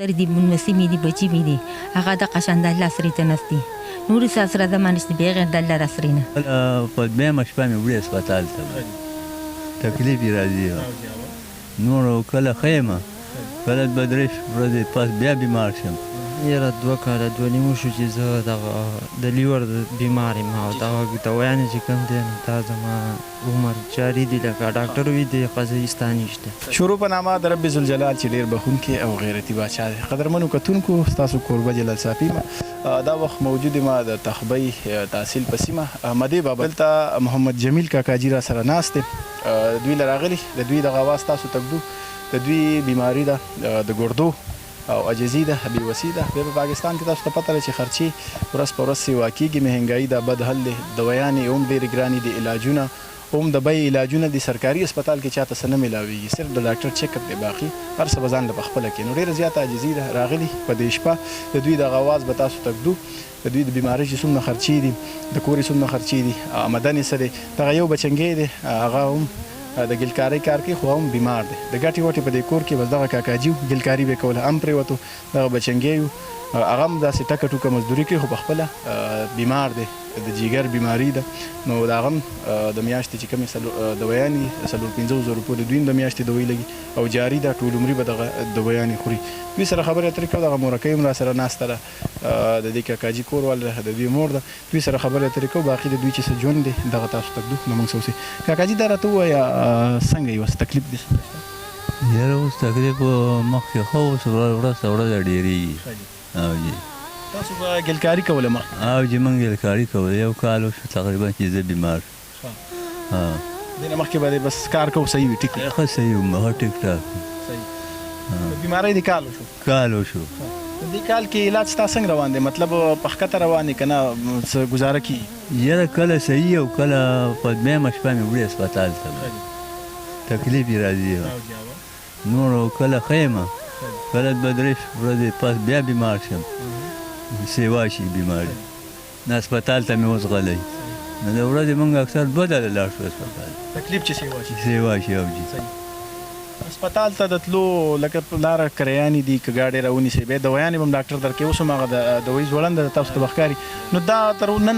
سر دي منسمي دي بچي مي دي هغه د قشند الله سری تنستي نور ساسره د مانست بغیر د الله رسرینه په دې مشپه مې وړي هسپتال ته تکلیف راځي نور کله خیمه کله بدرش ورځې پاس بیا بیمار شم یاره 2 کاله 2 نیمه شو چې زه د لیور بیمار یم او دغه دوايانې چې کوم دي نو دا زما عمر جاري دي لکه ډاکټر وي د قضایستا نشته شروع په نامه د رب ذوالجلال چې ډېر بخونکی او غیرتي بادشاه دی. قدرمنو کتونکو ستاسو کوربه جلال صافي دا وخت موجود ما د تخبی تحصیل په سیمه احمدی بابا دلته محمد جمیل کاکاجي را سره ناست دی. دوی لراغلي د دوی د غواز تاسو تکدو د دوی بیماری ده د ګردو او عجزي ده بېوسي ده. بیا په پاکستان کې تاسو ته پته ده چې خرچې ورځ په ورځ سیوا کېږي. مهنګایي ده بد حل دی. دوايانې هم ډېرې ګرانې دي. علاجونه هم د بیې علاجونه دي. سرکاري اسپتال کې چاته څه نه میلاویږي. صرف د ډاکټر چیک اپ دی باقي هر څه به ځان له پخپله کوي. نو ډېره زیاته عجزي ده راغلي په دې شپه د دوی دغه اواز به تاسو تږدو. د دوی د بیمارۍ چې څومره خرچې دي د کور یې څومره خرچې دي آمدن یې څه دی. دغه یو بچنګی دی هغه هم د ګلکارۍ کار کوي خو هم بیمار دی. د ګټې وټې په دې کور کې بس دغه کاکاجي و ګلکاري به یې کوله هم پرېوتو. دغه بچنګی و هغه هم داسې ټکه ټوکه مزدوري کوي خو پخپله بیمار دی. د جګر بیماري ده. نو د هغه هم د میاشتې چې کومې دوايانې 450,000 روپۍ د دوی هم د میاشتې دوی لګي او جاري ده. ټول عمري به دغه دوايانې خوري. دوی سره خبرې اترې کوو. دغه مورکۍ هم را سره ناسته ده د دې کاکاجي کورواله ده د دوی مور ده. دوی سره خبرې اترې کوو. باقي د دوی چې څه ژوند دی دغه تاسو تږدو نو موږ څه وسې کاکاجي دا راته ووایه څنګه یې اوس تکلیف دې یاره اوس تکلیف مخکې ښه اوس ورځ ته ورځ ډېرېږي. او جي تاسو به ګلکاري کوله مخکې؟ او جي موږ ګلکاري کوله. یو کال وشو تقریبا چې زه بیمار دې نه مخکې به دې بس کار کوو صحیح وي ټیک ښه صحیح وم ښه ټیک ټاک بیمارۍ دې کال وشو کال وشو. دې کال کې علاج ستا څنګه روان دی مطلب په ښکته روان دی که نه څه ګزاره کېږي؟ یاره کله صحیح او کله په دویمه شپه مې وړي هسپتال ته تکلیف یې راځي نور کله خیمه کله بدرش ورځې پاس بیا بیمار شم سیوا شي بیماري نه هسپتال ته مې اوس غلی نو د ورځې موږ اکثر 2 ځله لاړ شو هسپتال تکلیف چې سیوا شي او جي هسپتال ته د تلو لکه په لاره کریانې دي که ګاډۍ راونیسئ بیا دوايانې به هم ډاکټر درکوي. اوس هم هغه د دوایي ځوړنده ده تاسو ته به ښکاري. نو دا تر نن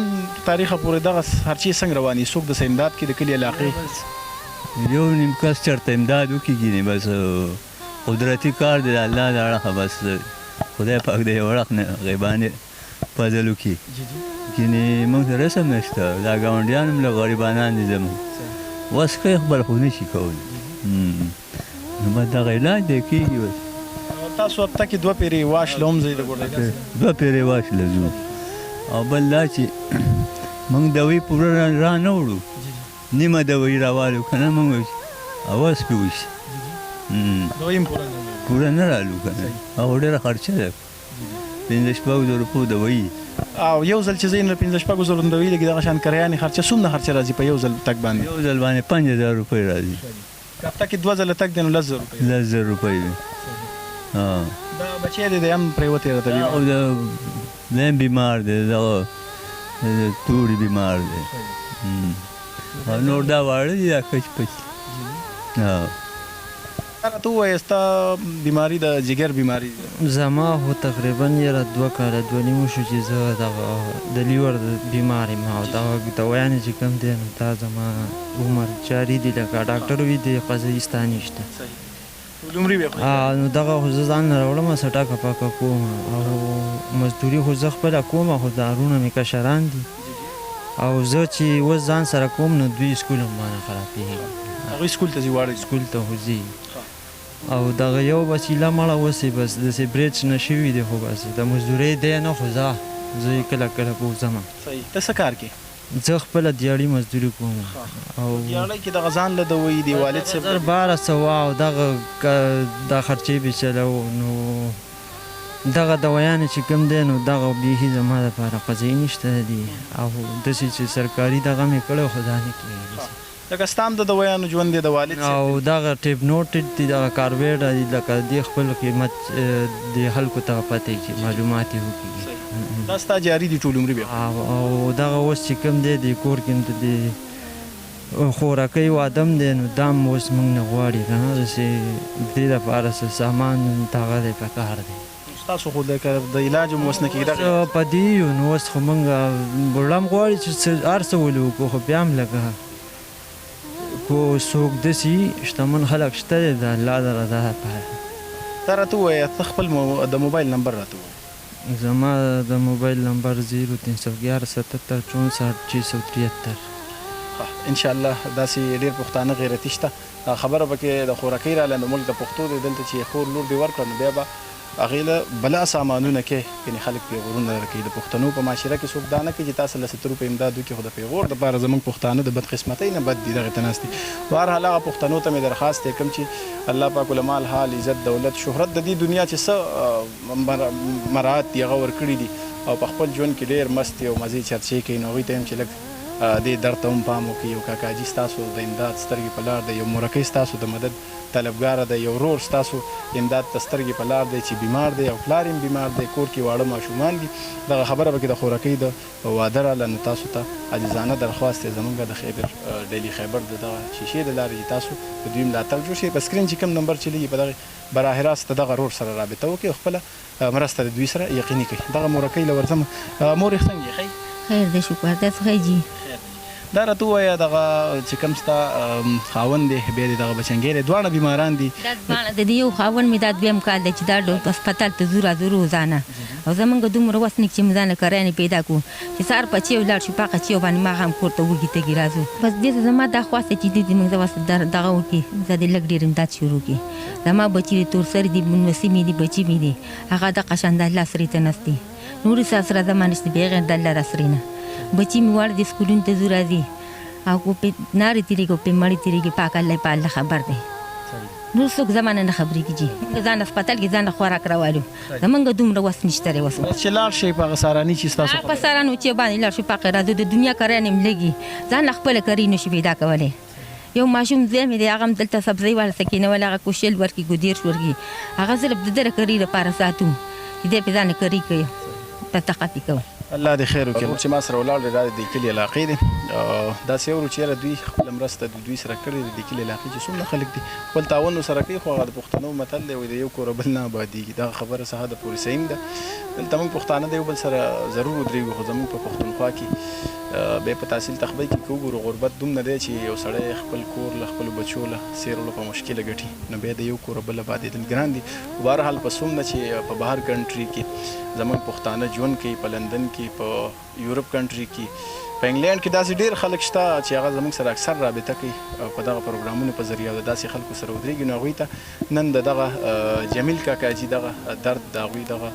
تاریخه پورې دغه خرچې څنګه روانې څوک د امداد کې د کلي علاقې یو نیم کس چېرته امداد وکړي نه بس قدرتي کار دی د الله د اړخه بس خدای پاک د یو اړخ نه غیبانې فضل وکړي. ځینې موږ ته رسم نشته دا ګاونډیان هم له غریبانان دي زموږ وس کوي خپل خو نه شي کولی نو بس دغه علاج دی کېږي بس. تاسو هفته کې 2 پیرې واش له هم ځئ د ګوډه 2 پیرې واش له ځو او بل دا چې موږ دوایي پوره را نه وړو نیمه دوایي راوالو که نه موږ اواز پې وشي دوایي هم پوره نه رالو که نه او ډېره خرچه ده 15,000 روپۍ دوایي او یو ځل چې زه یې 15,000 دوایي لګي دغه شان کریانې خرچه څومره خرچه راځي په یو ځل تګ باندې؟ یو ځل باندې 5,000 روپۍ راځي. هفته کې 2 ځله تګ دی نو 10,000 روپۍ 10,000 روپۍ وي. دا بچی دی هم پرېوتی راته او دی هم بیمار دی دغه توري بیمار دی او نور دا واړه دي دا کچ پچ. راته ووایه ستا بیماري د جګر بیماري زما خو تقریبا یاره 2 کاله 2 نیمه شو چې زه دغه د لیور بیمار یم او دغه دوايانې چې کوم دي نو دا زما عمر جاري دي لکه ډاکټر وي د قضایستا نشته نو دغه خو زه ځان نه راوړم څه ټاکه پاکه کوم او مزدوري خو زه خپله کوم خو دارونه مې کشران دي او زه چې اوس ځان سره کوم نو دوی سکول هم مانه خرابېږي. هغوی سکول ته ځي واړه سکول ته خو ځي او دغه یو وسیله مړه اوس بس داسې برېج نه شوي دی خو بس د مزدورۍ دی نه خو زه یې کله کله بوځم. ته څه کار کوې؟ زه خپله دیاړي مزدوري کوم او دیاړۍ کې دغه ځان له دوایي د والد صاحب 1200 او دغه دا خرچې به چلو نو دغه دوايانې چې کوم دی نو دغه بیخي زما دپاره قضایي نشته دي او داسې چې سرکاري دغه مې کړی خو دا نه کېږي. لکه ستا هم د دوايانو ژوند دی د والد او دغه ټیپ نوټ دي دغه کاربیډ دي لکه د خپل قیمت د خلکو ته پته چې معلومات یې وکړي. دا ستا جاري دي ټول عمري بیا او دغه اوس چې کوم دی د کور کې د خوراکۍ وادم دی نو دا هم اوس موږ نه غواړي که نه داسې دې دپاره څه سامان دغه دی په کار دی ستاسو خو د علاج هم اوس نه کېږي څه په دې یو نو اوس خو موږ بوړه هم غواړي چې هر څه ولې وکړو خو بیا هم لکه کو څوک داسې شتمن خلک شته دی د الله د رضا لپاره تا راته ووایه ته خپل د موبایل نمبر راته ووایه زما د موبایل نمبر 0311 77 64 673 ان شاء الله داسې ډېر پښتانه غیرتي شته خبره به کې د خوراکۍ راله نو ملک د پښتو دی دلته چې خور لور دې ورکړه نو بیا به هغې له بلا سامانونه کې یعنې خلک پیغورونه درکوي د پښتنو په معاشره کې څوک دا نه کوي چې تاسو له 100 روپۍ امداد وکړي خو د پیغور دپاره زموږ پښتانه د بدقسمتۍ نه بد دي دغې ته ناست دي بهرحال هغه پښتنو ته مې درخواست دی کوم چې الله پاک علمال حال عزت دولت شهرت د دې دنیا چې څه مراعات دي هغه ورکړي دي او په خپل ژوند کې ډېر مست دي او مزې چرچې کوي نو هغوی ته هم چې لږ دې درد ته هم پام وکړي یو کاکاجي ستاسو د امداد سترګې په لار دی یو مورکۍ ستاسو د مدد طلبګاره دی یو ورور ستاسو امداد ته سترګې په لار دی چې بیمار دی او پلار هم بیمار دی کور کې واړه ماشومان دي دغه خبره به کې د خوراکۍ د واده راله نو تاسو ته عاجزانه درخواست دی زموږ د خیبر ډیلي خیبر د دغه شیشې د لارې چې تاسو د دوی ملاتړ جوړ شي په سکرین چې کوم نمبر چې لګي په دغه براه راست دغه ورور سره رابطه وکړي او خپله مرسته د دوی سره یقیني کړي دغه مورکۍ له ورځم مور یې څنګه یې خیر دی شکر تاسو ښه جي دا راته ووایه دغه چې کوم ستا خاوند دی بیا دې دغه بچنګی دی دواړه بیماران دي دا دواړه د دې یو خاوند مې دا دویم کال دی چې دا هسپتال ته ځو راځو روزانه او زمونږ دومره وس نه چې موږ ځانله کرایه پیدا کړو چې سهار په چیو لاړ شو په هغه چیو باندې ماښام کور ته وږي تږي راځو بس دې ته زما دا خواست دی چې دې موږ دغه وکړي زه دې لږ ډېر امداد شروع کړي زما بچي دي تور سرې دي نوسي مې دي بچي مې دي هغه دغه شان د الله سرې ته نست دي نورې سره زما نشته بغیر د الله را سرې نه بچي مې واړه دي سکولونو ته ځو راځي او کو په نارې تیریږي او په مړې تیریږي پاک الله په الله خبر دی نور څوک زمانه نه خبرېږي چې ځان هسپتال کې ځان خوراک راوالو زمونږ دومره وس نشته دی وس چې لاړ شئ په هغه ساراني چې ستاسو په سارانو چې باندې لاړ شو په راځو د دنیا کرایه نه ملګي ځان خپله کري نشي پیدا کولی یو ماشوم ځای مې دی هغه هم دلته سبزۍ والا سکینه والا هغه کوشل ورکړي ګودېرش ورکړي هغه صرف د ده کري لپاره ساتو چې دی په ځان کري کوي په تقاپي کوي الله دې خیر وکړي چې ما سره ولاړ دی دا د دې کلي علاقې دي داسې یو چې یاره دوی خپله مرسته د دوی سره کړې د دې کلي علاقې چې څومره خلک دي خپل تعاون ورسره کوي خو هغه د پښتنو متل دی وایي د یو کوره بل نه ابادېږي دغه خبره څه حده پورې صحیح ده دلته موږ پښتانه د یو بل سره ضرور ودرېږو خو زموږ په پښتونخوا کې بیا په تحصیل تخبۍ کې که وګورو غربت دومره دی چې یو سړی خپل کور له خپلو بچو له سیرولو په مشکله ګټي نو بیا د یو کوره بل ابادېدل ګران دي بهرحال په څومره چې په بهر کنټري کې زموږ پښتانه ژوند کوي په لندن کې په یورپ کنټري کې په انګلینډ کې داسې ډېر خلک شته چې هغه زموږ سره اکثر رابطه کوي په دغه پروګرامونو په ذریعه د داسې خلکو سره ودرېږي نو هغوی ته نن د دغه جمیل کاکاجي دغه درد د هغوی دغه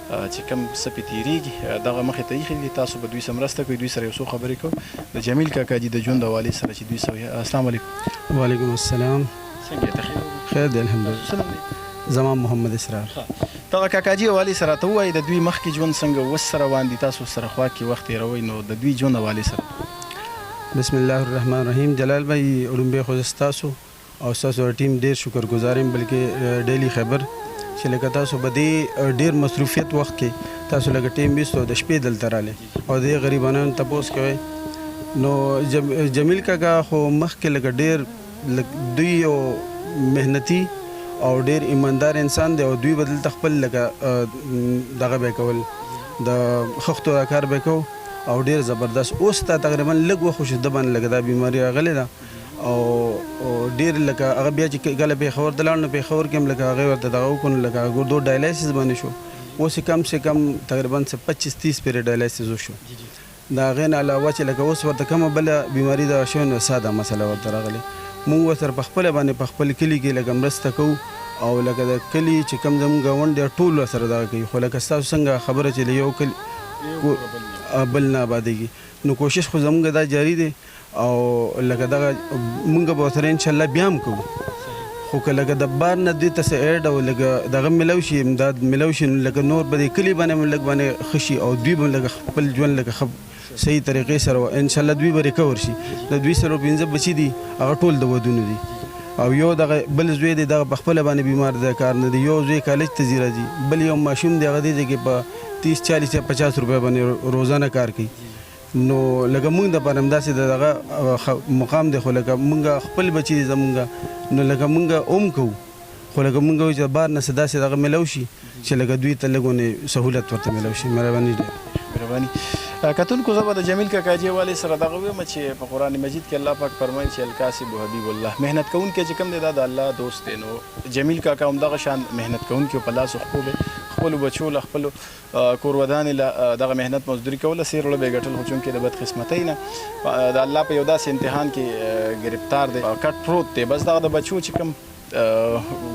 چې کوم څه پې تېرېږي دغه مخې ته ایښي دي تاسو به دوی سره مرسته کوئ دوی سره یو څو خبرې کوو د جمیل کاکاجي د ژوند حوالې سره چې دوی سره السلام علیکم وعلیکم السلام څنګه یې ته خیر دی الحمدلله زما محمد اسرار دغه کاکاجي حوالې سره ته ووایي د دوی مخکې ژوند څنګه اوس سره روان دي تاسو سره خوا کې وخت تېروئ نو د دوی ژوند حوالې سره بسم الله الرحمن الرحیم جلال بھائی لومبۍ خو زه ستاسو او ستاسو ټیم ډېر شکرګزار یم بلکې ډیلی خبر چې لکه تاسو به دې ډېر مصروفیت وخت کې تاسو لکه ټیم ویستو د شپې دلته رالی او دې غریبانو تپوس کوئ نو جمیل کاکا خو مخکې لکه ډېر دوی یو محنتي او ډېر ایماندار انسان دی او دوی به دلته خپل لکه دغه به یې کول د خښتو دا کار به یې کوو او ډېر زبردست اوس ته تقریبا لږ وخت وشو د باندې لکه دا بیماري راغلې ده او ډېر لکه هغه بیا چې کله پېښور ته لاړ نو پېښور کې هم لکه هغې ورته دغه وکړو نو لکه ګردو ډایلایسس باندې شو اوس یې کم سے کم تقریبا 25-30 پېرې ډایلایسس وشو د هغې نه علاوه چې لکه اوس ورته کومه بله بیماري دغه شوې نو ساده مسله ورته راغلې مونږ ورسره په خپله باندې په خپل کلي کې لکه مرسته کوو او لکه د کلي چې کوم زموږ ګاونډ دی ټول ورسره دغه کوي خو لکه ستاسو څنګه خبره چې له یو کلي بل نه آبادېږي نو کوشش خو زموږ دا جاري دی او لکه دغه مونږ به ورسره انشاءالله بیا هم کوو خو که لکه د بار نه دوی ته څه ایډ او لکه دغه میلاو شي امداد میلاو شي نو لکه نور به د کلي باندې هم لږ باندې ښه شي او دوی به لکه خپل ژوند لکه صحیح طریقې سره انشاءالله دوی به ریکور شي د دوی سره 15 بچي دي هغه ټول د ودونو دي او یو دغه بل زوی دی دغه په خپله باندې بیمار دی کار نه دی یو زوی کالج ته ځي راځي بل یو ماشوم دی هغه دی چې په 30-40 یا 50 روپۍ باندې روزانه کار کوي نو لکه موږ د پاره همداسې دغه مقام دی خو لکه موږ خپل بچي زموږ نو لکه موږ اوم کوو خو لکه موږ وایو چې بار نه څه داسې دغه میلاو شي چې لکه دوی ته لږ سهولت ورته میلاو شي. مهرباني مهرباني. کتونکو زه به د جمیل کاکاجي والي سره دغه وایم چې په قرآن مجید کې الله پاک فرمایي چې الکاسب حبیب الله، محنت کوونکی چې کوم دی دا د الله دوست دی. نو جمیل کاکا هم دغه شان محنت کوونکی په لاس خپو دی، خپلو بچو له خپلو کور ودانې له دغه محنت مزدوري کوله سیر له به ګټل، خو چونکې د بدقسمتۍ نه د الله په یو داسې امتحان کې ګرفتار دی، کټ پروت دی. بس دغه د بچو چې کوم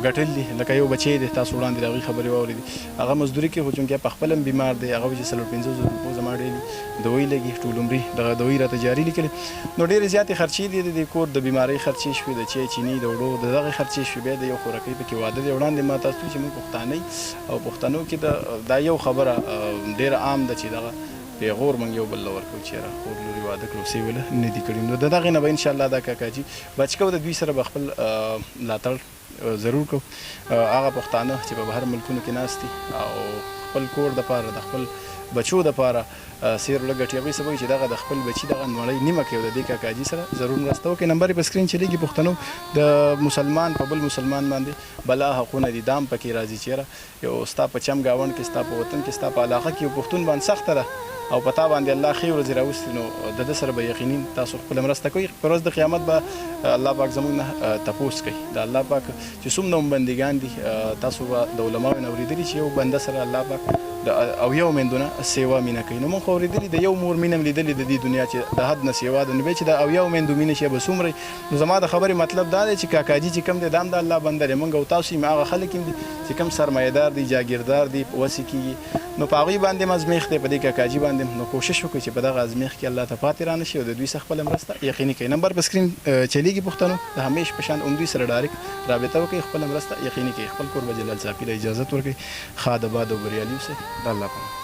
ګټل دي لکه یو بچی دی، تاسو وړاندې د هغې خبرې واورېدې، هغه مزدوري کوي خو چونکې په خپل هم بیمار دی. هغه وایي چې 45,000 روپو زما ډېلي دوی لګي، ټول عمري دغه دوی راته جاري لیکلې. نو ډېرې زیاتې خرچې دي د کور د بیمارۍ خرچې شوې، د چای چیني د وړو د دغې خرچې شوې، بیا د یو خوراکۍ پکې واده دی. وړاندې ما تاسو چې موږ پښتانه او پښتنو کې دا یو خبره ډېره عام ده چې دغه پیغور موږ یو بل له ورکوو چې خور لوري واده کړو سې وله نه دي کړي. نو د دغې نه به انشاءالله دا کاکاجي بچ کوو، د دوی سره به خپل ملاتړ ضرور کوو. هغه پښتانه چې په بهر ملکونو کې ناست دي او خپل کور دپاره د خپل بچو دپاره سیر لګټي، هغوی څه وایي چې دغه د خپل بچي دغه نړۍ نیمه کوي، د دې کاکاجي سره ضرور مرسته وکړئ. نمبر یې په سکرین چلیږي. پښتنو د مسلمان په بل مسلمان باندې بلا حقونه دي، دام پکې راځي. چېرې یو ستا په چم ګاونډ کې، ستا په وطن کې، ستا په علاقه کې یو پښتون باندې سخته ده او په تا باندې الله ښې ورځې راوستي، نو د ده سره به یقیني تاسو خپله مرسته کوئ. په ورځ د قیامت به الله پاک زموږ نه تپوس کوي. د الله پاک چې څومره هم بندګان دي، تاسو به د علماو نه اورېدلي چې یو بنده سره الله پاک او یو میندونه سیوا مینه کوي. نو موږ خو اورېدلي د یو مور مینه هم لیدلې د دې دنیا چې د حد نه سیوا ده، نو بیا چې د او یو میندو مینه شي به څومره. نو زما د خبرې مطلب دا دی چې کاکاجي چې کوم دی دا هم د الله بنده دی. موږ او تاسو هم هغه خلک هم دي چې کوم سرمایه‌دار دي، جاګیردار دي، وسې کېږي، نو په هغوی باندې هم ازمیښت دی، په دې کاکاجي باندې. نو کوشش وکړئ چې په دغه ازمیښت کې الله ته پاتې را نه شي او د دوی سره خپله مرسته یقیني کوئ. نمبر په سکرین چلیږي. پښتنو د همیش په شان دوی سره ډایرکټ رابطه وکړئ، خپله مرسته یقیني کوئ. خپل کور به جلال صافي له اجازت ورکړئ. ښاد آباد او بریالي اوسئ. د الله په